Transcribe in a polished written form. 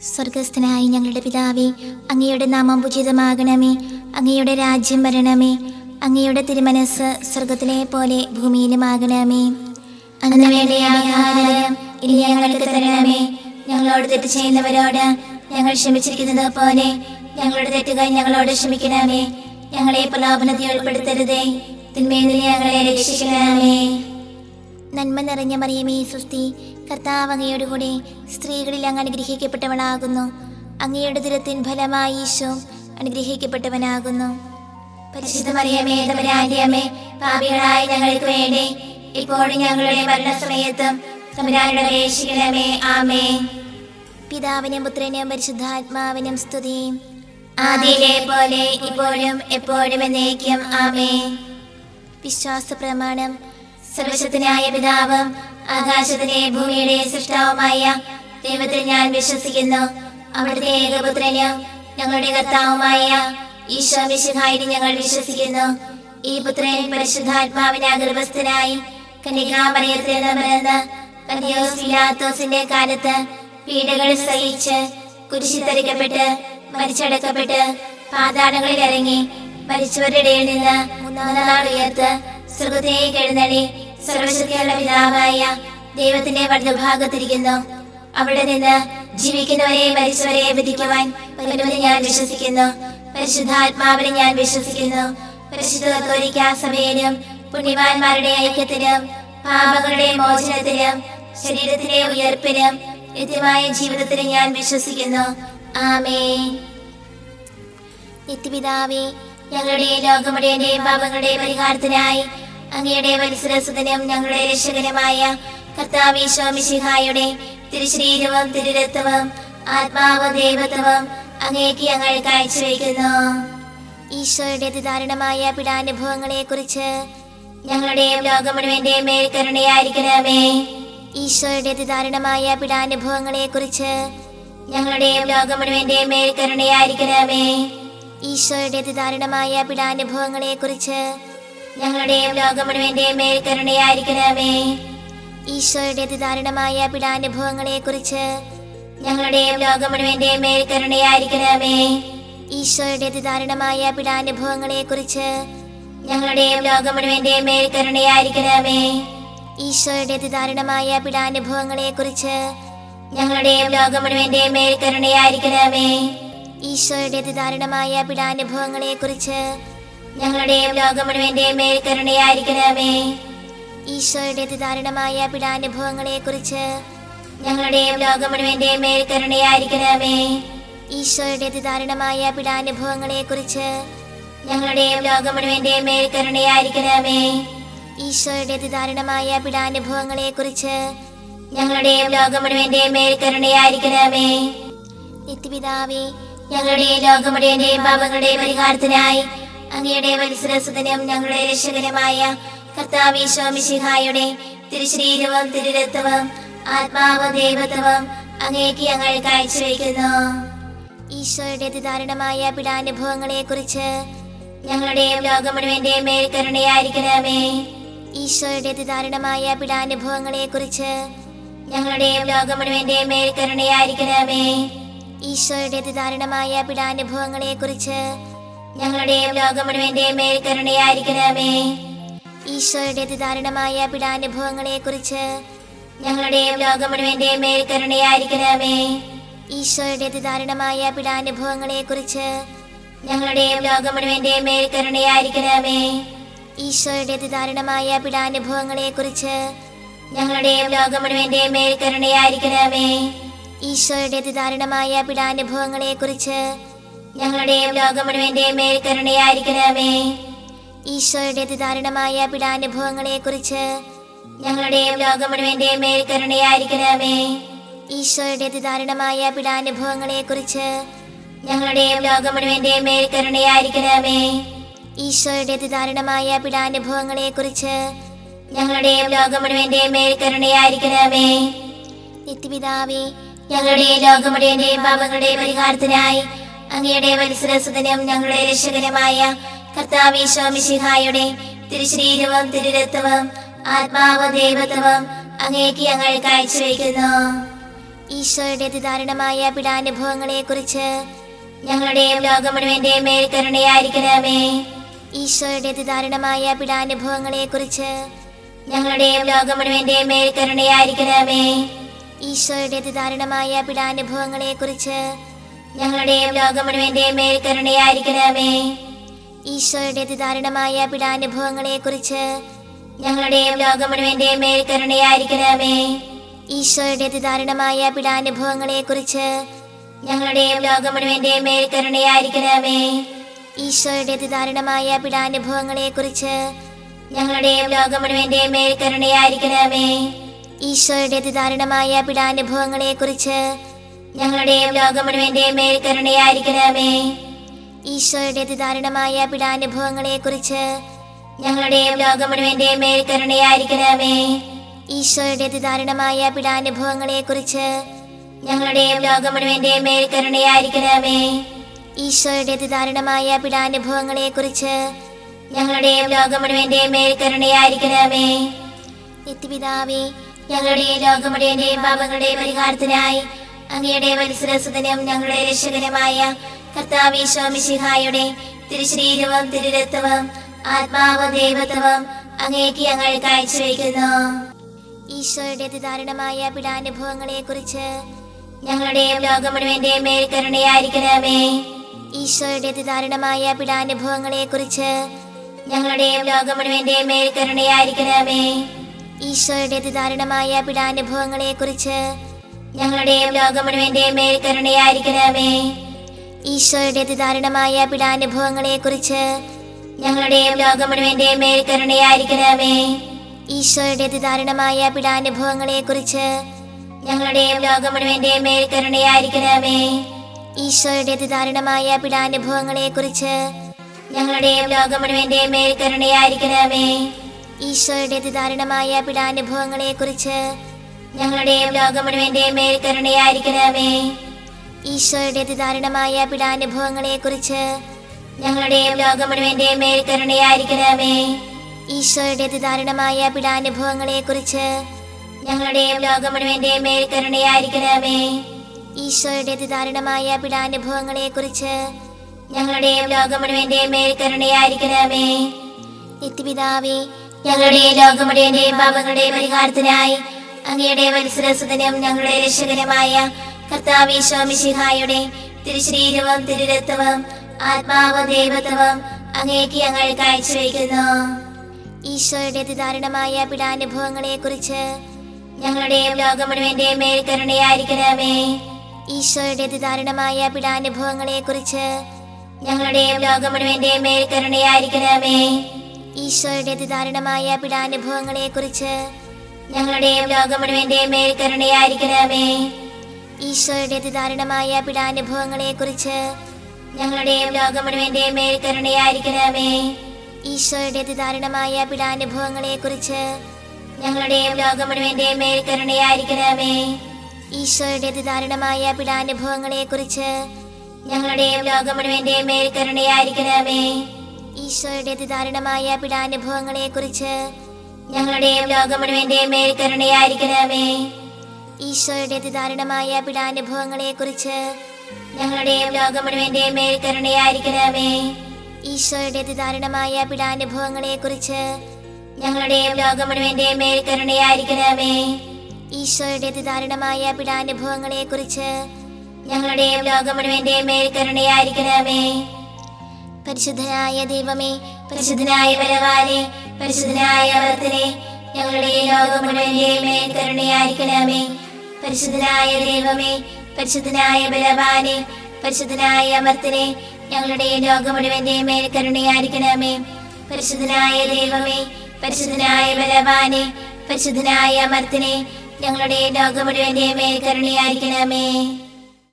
സ്വർഗസ്ഥനായ ഞങ്ങളുടെ പിതാവേ, അങ്ങയുടെ നാമം പൂജിതമാകണമേ. അങ്ങയുടെ രാജ്യം വരണമേ. അങ്ങയുടെ തിരുമനസ് സ്വർഗത്തിലെ പോലെ ഭൂമിയിലുമാകണമേ. അന്ന് വേണ്ട ആഹാരം ഇനി ഞങ്ങൾക്ക് തരണമേ. ഞങ്ങളോട് തെറ്റ് ചെയ്യുന്നവരോട് ഞങ്ങൾ ക്ഷമിച്ചിരിക്കുന്നത് പോലെ ഞങ്ങളുടെ തെറ്റുകൾ ഞങ്ങളോട് ക്ഷമിക്കണമേ. ഞങ്ങളെ പ്രലോഭനത്തിൽ ഉൾപ്പെടുത്തരുതേ, തിന്മയിൽ നിന്ന് ഞങ്ങളെ രക്ഷിക്കണമേ. നന്മ നിറഞ്ഞ മറിയമേ, സ്വസ്തി, കർത്താവ് അങ്ങയോട് കൂടെ സ്ത്രീകളിൽ അങ്ങ് അനുഗ്രഹിക്കപ്പെട്ടവളാകുന്നു. അങ്ങയുടെ ദുരത്തിൻ ഫലമായി ഈശോ അനുഗ്രഹിക്കപ്പെട്ടവനാകുന്നു. പരിശുദ്ധ മറിയമേ, തമ്പുരാന്റെ അമ്മേ, പാപികളായ ഞങ്ങൾക്ക് വേണ്ടി ഇപ്പോഴും ഞങ്ങളുടെ മരണസമയത്തും തമ്പുരാനോട് അപേക്ഷിക്കണമേ. ആമേൻ. പിതാവിനും പുത്രനും പരിശുദ്ധാത്മാവിനും സ്തുതി, ആദിയിലെ പോലെ ഇപ്പോഴും എപ്പോഴും എന്നേക്കും. ആമേൻ. വിശ്വാസ പ്രമാണം. സർവശക്തനായ പിതാവും ആകാശത്തിലെ ഭൂമിയുടെ സൃഷ്ടാവുമായ ദൈവത്തിൽ ഞാൻ വിശ്വസിക്കുന്നു. അവിടുത്തെ ഏകപുത്രനും ഞങ്ങളുടെ കർത്താവുമായ ഈശോ മിശിഹായിൽ ഞങ്ങൾ വിശ്വസിക്കുന്നു. ഈ പുത്രൻ പരിശുദ്ധാത്മാവിനാൽ ഗർഭസ്ഥനായി കന്യകാമറിയത്തിൽ നിന്ന് പിറന്ന് പന്തിയോസ് പിലാത്തോസിന്റെ കാലത്ത് പീഡകൾ സഹിച്ച് കുരിശിൽ തറയ്ക്കപ്പെട്ട് മരിച്ചടക്കപ്പെട്ട് പാതാളങ്ങളിൽ ഇറങ്ങി മരിച്ചവരുടെ ഇടയിൽ നിന്ന് മൂന്നാം നാൾ ഉയർത്ത് സ്വർഗ്ഗത്തിലേക്ക് എഴുന്നള്ളി സർവശക്തിയുള്ള പിതാവായ ദൈവത്തിന്റെ വലതുഭാഗത്തിരിക്കുന്നു. അവിടെ നിന്ന് ജീവിക്കുന്നവരെ മരിച്ചവരെ വിധിക്കുവാൻ വരുമെന്ന് ഞാൻ വിശ്വസിക്കുന്നു. പരിശുദ്ധാത്മാവിനെ ഞാൻ വിശ്വസിക്കുന്നു. പരിശുദ്ധ കത്തോലിക്കാ സഭയിലും പുണ്യവാന്മാരുടെ ഐക്യത്തിലും പാപങ്ങളുടെ മോചനത്തിലും ശരീരത്തിലെ ഉയർപ്പിലും നിത്യമായ ജീവിതത്തിലും ഞാൻ വിശ്വസിക്കുന്നു. ആമേൻ. നിത്യപിതാവേ, ഞങ്ങളുടെ ലോകമുടേന്റെയും പാപങ്ങളുടെ പരിഹാരത്തിനായി അങ്ങയുടെ വത്സരസുതനും ഞങ്ങളുടെ രക്ഷകനുമായ കർത്താവ് ഈശോ മിശിഹായുടെ തിരുശരീരവും തിരുരക്തവും ആത്മാവും ദൈവത്വവും അങ്ങേക്ക് ഞങ്ങൾ കാഴ്ചവെക്കുന്നു. ഈശോയുടെ അതിദാരുണമായ പീഡാനുഭവങ്ങളെ കുറിച്ച് ഞങ്ങളുടെയും ലോകം മുഴുവന്റെയും മേൽ കരുണയായിരിക്കണമേ. ഈശോയുടെ അതിദാരുണമായ പീഡാനുഭവങ്ങളെ കുറിച്ച് ഞങ്ങളുടെയും ലോകം മുഴുവന്റെയും മേൽ കരുണയായിരിക്കണമേ. ഈശോയുടെ അതിദാരുണമായ പീഡാനുഭവങ്ങളെ കുറിച്ച് ഞങ്ങളുടെയും ലോകം മുഴുവന്റെയും മേൽ കരുണയായിരിക്കണമേ. ഈശോയുടെ അതിദാരുണമായ പീഡാനുഭവങ്ങളെ കുറിച്ച് ഞങ്ങളുടെയും ലോകം മുഴുവന്റെയും മേൽ കരുണയായിരിക്കണമേ. ഈശോയുടെ അതിദാരുണമായ പീഡാനുഭവങ്ങളെ കുറിച്ച് ഞങ്ങളുടെയും ലോകം മുഴുവന്റെയും മേൽ കരുണയായിരിക്കണമേ. ഈശോയുടെ അതിദാരുണമായ പീഡാനുഭവങ്ങളെ കുറിച്ച് ഞങ്ങളുടെയും ലോകം മുഴുവന്റെയും മേൽ കരുണയായിരിക്കണമേ. ഈശോയുടെ അതിദാരുണമായ പീഡാനുഭവങ്ങളെ കുറിച്ച് ഞങ്ങളുടെയും ലോകം മുഴുവന്റെയും മേൽ കരുണയായിരിക്കണമേ. ഈശോയുടെ അതിദാരുണമായ പീഡാനുഭവങ്ങളെ കുറിച്ച് ഞങ്ങളുടെയും ലോകം മുഴുവന്റെയും മേൽ കരുണയായിരിക്കണമേ. ഈശോയുടെ അതിദാരുണമായ പീഡാനുഭവങ്ങളെ കുറിച്ച് ഞങ്ങളുടെയും ലോകം മുഴുവന്റെയും മേൽ കരുണയായിരിക്കണമേ. ഈശോയുടെ അതിദാരുണമായ പീഡാനുഭവങ്ങളെ കുറിച്ച് ഞങ്ങളുടെയും ലോകം മുഴുവന്റെയും മേൽ കരുണയായിരിക്കണമേ. നിത്യപിതാവേ, ഞങ്ങളുടെ ലോകം മുഴുവന്റെയും പാപങ്ങളുടെ പരിഹാരത്തിനായി അങ്ങയുടെ വത്സരസുതനും ഞങ്ങളുടെ രക്ഷകനുമായ കർത്താവ് ഈശോ മിശിഹായുടെ തിരുശരീരവും തിരുരക്തവും ആത്മാവും ദൈവത്വവും അങ്ങേക്ക് ഞങ്ങൾ കാഴ്ചവെക്കുന്നു. ഈശോയുടെ അതിദാരുണമായ പീഡാനുഭവങ്ങളെ കുറിച്ച് ഞങ്ങളുടെയും ലോകം മുഴുവന്റെയും മേൽ കരുണയായിരിക്കണമേ. ഈശോയുടെ അതിദാരുണമായ പീഡാനുഭവങ്ങളെ കുറിച്ച് ഞങ്ങളുടെയും ലോകം മുഴുവന്റെയും മേൽ കരുണയായിരിക്കണമേ. ഈശോയുടെ അതിദാരുണമായ പീഡാനുഭവങ്ങളെ കുറിച്ച് ഞങ്ങളുടെയും ലോകം മുഴുവന്റെയും മേൽ കരുണയായിരിക്കണമേ. ഈശോയുടെ അതിദാരുണമായ പീഡാനുഭവങ്ങളെ കുറിച്ച് ഞങ്ങളുടെയും ലോകം മുഴുവന്റെയും മേൽ കരുണയായിരിക്കണമേ. ഈശോയുടെ അതിദാരുണമായ പീഡാനുഭവങ്ങളെ കുറിച്ച് ഞങ്ങളുടെയും ലോകം മുഴുവന്റെയും മേൽ കരുണയായിരിക്കണമേ. ഈശോയുടെ അതിദാരുണമായ പീഡാനുഭവങ്ങളെ കുറിച്ച് ഞങ്ങളുടെയും ലോകം മുഴുവന്റെയും മേൽ കരുണയായിരിക്കണമേ. ഈശോയുടെ അതിദാരുണമായ പീഡാനുഭവങ്ങളെ കുറിച്ച് ഞങ്ങളുടെയും ലോകം മുഴുവന്റെയും മേൽ കരുണയായിരിക്കണമേ. ഈശോയുടെ അതിദാരുണമായ പീഡാനുഭവങ്ങളെ കുറിച്ച് ഞങ്ങളുടെയും ലോകം മുഴുവന്റെയും മേൽ കരുണയായിരിക്കണമേ. ഈശോയുടെ അതിദാരുണമായ പീഡാനുഭവങ്ങളെ കുറിച്ച് ഞങ്ങളുടെയും ലോകം മുഴുവന്റെയും മേൽ കരുണയായിരിക്കണമേ. ഈശോയുടെ അതിദാരുണമായ പീഡാനുഭവങ്ങളെ കുറിച്ച് ഞങ്ങളുടെയും ലോകം മുഴുവന്റെയും മേൽ കരുണയായിരിക്കണമേ. നിത്യപിതാവേ, ഞങ്ങളുടെ ലോകം മുഴുവന്റെയും പാപങ്ങളുടെ പരിഹാരത്തിനായി അങ്ങയുടെ വത്സരസുതനും ഞങ്ങളുടെ രക്ഷകനുമായ കർത്താവ് ഈശോ മിശിഹായുടെ തിരുശരീരവും തിരുരക്തവും ആത്മാവും ദൈവത്വവും അങ്ങേക്ക് ഞങ്ങൾ കാഴ്ചവെക്കുന്നു. ഈശോയുടെ അതിദാരുണമായ പീഡാനുഭവങ്ങളെക്കുറിച്ച് ഞങ്ങളുടെയും ലോകം മുഴുവന്റെയും മേൽ കരുണയായിരിക്കണമേ. ഈശോയുടെ അതിദാരുണമായ പീഡാനുഭവങ്ങളെക്കുറിച്ച് ഞങ്ങളുടെയും ലോകം മുഴുവന്റെയും മേൽ കരുണയായിരിക്കണമേ. ഈശോയുടെ അതിദാരുണമായ പീഡാനുഭവങ്ങളെക്കുറിച്ച് ഞങ്ങളുടെയും ലോകം മുഴുവന്റെയും മേൽ കരുണയായിരിക്കണമേ. ഈശോയുടെ അതിദാരുണമായ പീഡാനുഭവങ്ങളെക്കുറിച്ച് ഞങ്ങളുടെയും ലോകം മുഴുവന്റെയും മേൽ കരുണയായിരിക്കണമേ. ഈശോയുടെ അതിദാരുണമായ പീഡാനുഭവങ്ങളെക്കുറിച്ച് ഞങ്ങളുടെയും ലോകം മുഴുവന്റെയും മേൽ കരുണയായിരിക്കണമേ. ഈശോയുടെ അതിദാരുണമായ പീഡാനുഭവങ്ങളെക്കുറിച്ച് ഞങ്ങളുടെയും ലോകം മുഴുവന്റെയും മേൽ കരുണയായിരിക്കണമേ. ഈശോയുടെ അതിദാരുണമായ പീഡാനുഭവങ്ങളെക്കുറിച്ച് ഞങ്ങളുടെയും ലോകം മുഴുവന്റെയും മേൽ കരുണയായിരിക്കണമേ. ഈശോയുടെ അതിദാരുണമായ പീഡാനുഭവങ്ങളെക്കുറിച്ച് ഞങ്ങളുടെയും ലോകം മുഴുവന്റെയും മേൽ കരുണയായിരിക്കണമേ. ഈശോയുടെ അതിദാരുണമായ പീഡാനുഭവങ്ങളെക്കുറിച്ച് ഞങ്ങളുടെയും ലോകം മുഴുവന്റെയും മേൽ കരുണയായിരിക്കണമേ. ഈശോയുടെ അതിദാരുണമായ പീഡാനുഭവങ്ങളെക്കുറിച്ച് ഞങ്ങളുടെയും ലോകം മുഴുവന്റെയും മേൽ കരുണയായിരിക്കണമേ. നിത്യപിതാവേ, ഞങ്ങളുടെ ലോകം മുഴുവന്റെയും പാപങ്ങളുടെ പരിഹാരത്തിനായി അങ്ങയുടെ വത്സരസുതനും ഞങ്ങളുടെ രക്ഷകനുമായ കർത്താവ് ഈശോ മിശിഹായുടെ തിരുശരീരവും തിരുരക്തവും ആത്മാവും ദൈവത്വവും അങ്ങേക്ക് ഞങ്ങൾ കാഴ്ചവെക്കുന്നു. ഈശോയുടെ അതിദാരുണമായ പീഡാനുഭവങ്ങളെക്കുറിച്ച് ഞങ്ങളുടെയും ലോകം മുഴുവന്റെയും മേൽ കരുണയായിരിക്കണമേ. ഈശോയുടെ അതിദാരുണമായ പീഡാനുഭവങ്ങളെക്കുറിച്ച് ഞങ്ങളുടെയും ലോകം മുഴുവന്റെയും മേൽ കരുണയായിരിക്കണമേ. ഈശോയുടെ അതിദാരുണമായ പീഡാനുഭവങ്ങളെക്കുറിച്ച് ഞങ്ങളുടെയും ലോകം മുഴുവന്റെയും മേൽ കരുണയായിരിക്കണമേ. ഈശോയുടെ അതിദാരുണമായ പീഡാനുഭവങ്ങളെക്കുറിച്ച് ഞങ്ങളുടെയും ലോകം മുഴുവന്റെയും മേൽ കരുണയായിരിക്കണമേ. ഈശോയുടെ അതിദാരുണമായ പീഡാനുഭവങ്ങളെക്കുറിച്ച് ഞങ്ങളുടെയും ലോകം മുഴുവന്റെയും മേൽ കരുണയായിരിക്കണമേ. ഈശോയുടെ അതിദാരുണമായ പീഡാനുഭവങ്ങളെക്കുറിച്ച് ഞങ്ങളുടെയും ലോകം മുഴുവന്റെയും മേൽ കരുണയായിരിക്കണമേ. ഈശോയുടെ അതിദാരുണമായ പീഡാനുഭവങ്ങളെക്കുറിച്ച് ഞങ്ങളുടെയും ലോകം മുഴുവന്റെയും മേൽ കരുണയായിരിക്കണമേ. ഈശോയുടെ അതിദാരുണമായ പീഡാനുഭവങ്ങളെക്കുറിച്ച് ഞങ്ങളുടെയും ലോകം മുഴുവന്റെയും മേൽ കരുണയായിരിക്കണമേ. ഈശോയുടെ അതിദാരുണമായ പീഡാനുഭവങ്ങളെക്കുറിച്ച് ഞങ്ങളുടെയും ലോകം മുഴുവന്റെയും മേൽ കരുണയായിരിക്കണമേ. ഈശോയുടെ അതിദാരുണമായ പീഡാനുഭവങ്ങളെക്കുറിച്ച് ഞങ്ങളുടെയും ലോകം മുഴുവന്റെയും മേൽ കരുണയായിരിക്കണമേ. നിത്യപിതാവേ, ഞങ്ങളുടെ ലോകം മുഴുവന്റെയും പാപങ്ങളുടെ പരിഹാരത്തിനായി അങ്ങയുടെ വത്സരസുതനും ഞങ്ങളുടെ രക്ഷകനുമായ കർത്താവ് ഈശോ മിശിഹായുടെ തിരുശരീരവും തിരുരക്തവും ആത്മാവും ദൈവത്വവും അങ്ങേക്ക് ഞങ്ങൾ കാഴ്ചവെക്കുന്നു. ഈശോയുടെ അതിദാരുണമായ പീഡാനുഭവങ്ങളെക്കുറിച്ച് ഞങ്ങളുടെയും ലോകം മുഴുവന്റെയും മേൽ കരുണയായിരിക്കണമേ. ഈശോയുടെ അതിദാരുണമായ പീഡാനുഭവങ്ങളെക്കുറിച്ച് ഞങ്ങളുടെയും ലോകം മുഴുവന്റെയും മേൽ കരുണയായിരിക്കണമേ. ഈശോയുടെ അതിദാരുണമായ പീഡാനുഭവങ്ങളെക്കുറിച്ച് ഞങ്ങളുടെയും ലോകം മുഴുവന്റെയും മേൽ കരുണയായിരിക്കണമേ. ഈശോയുടെ അതിദാരുണമായ പീഡാനുഭവങ്ങളെക്കുറിച്ച് ഞങ്ങളുടെയും ലോകം മുഴുവന്റെയും മേൽ കരുണയായിരിക്കണമേ. ഈശോയുടെ അതിദാരുണമായ പീഡാനുഭവങ്ങളെക്കുറിച്ച് ഞങ്ങളുടെയും ലോകം മുഴുവന്റെയും മേൽ കരുണയായിരിക്കണമേ. ഈശോയുടെ അതിദാരുണമായ പീഡാനുഭവങ്ങളെക്കുറിച്ച് ഞങ്ങളുടെയും ലോകം മുഴുവന്റെയും മേൽ കരുണയായിരിക്കണമേ. ഈശോയുടെ അതിദാരുണമായ പീഡാനുഭവങ്ങളെക്കുറിച്ച് ഞങ്ങളുടെയും ലോകം മുഴുവന്റെയും മേൽ കരുണയായിരിക്കണമേ. ഈശോയുടെ അതിദാരുണമായ പീഡാനുഭവങ്ങളെക്കുറിച്ച് ഞങ്ങളുടെയും ലോകം മുഴുവന്റെയും മേൽ കരുണയായിരിക്കണമേ. ഈശോയുടെ അതിദാരുണമായ പീഡാനുഭവങ്ങളെക്കുറിച്ച് ഞങ്ങളുടെയും ലോകം മുഴുവന്റെയും മേൽ കരുണയായിരിക്കണമേ. ഈശോയുടെ അതിദാരുണമായ പീഡാനുഭവങ്ങളെക്കുറിച്ച് ഞങ്ങളുടെയും ലോകം മുഴുവന്റെയും മേൽ കരുണയായിരിക്കണമേ. പരിശുദ്ധനായ ദൈവമേ, പരിശുദ്ധനായ ബലവാനേ, പരിശുദ്ധനായ അമർത്തനേ, ഞങ്ങളുടെ ലോകം മുഴുവന്റെയും മേൽ കരുണയായിരിക്കണമേ. പരിശുദ്ധനായ ദൈവമേ, പരിശുദ്ധനായ ബലവാനേ, പരിശുദ്ധനായ അമർത്തനേ, ഞങ്ങളുടെ ലോകം മുഴുവന്റെയും മേൽ കരുണയായിരിക്കണമേ. പരിശുദ്ധനായ ദൈവമേ, പരിശുദ്ധനായ ബലവാനേ, പരിശുദ്ധനായ അമർത്തനേ, ഞങ്ങളുടെ ലോകം മുഴുവന്റെയും മേൽ കരുണയായിരിക്കണമേ.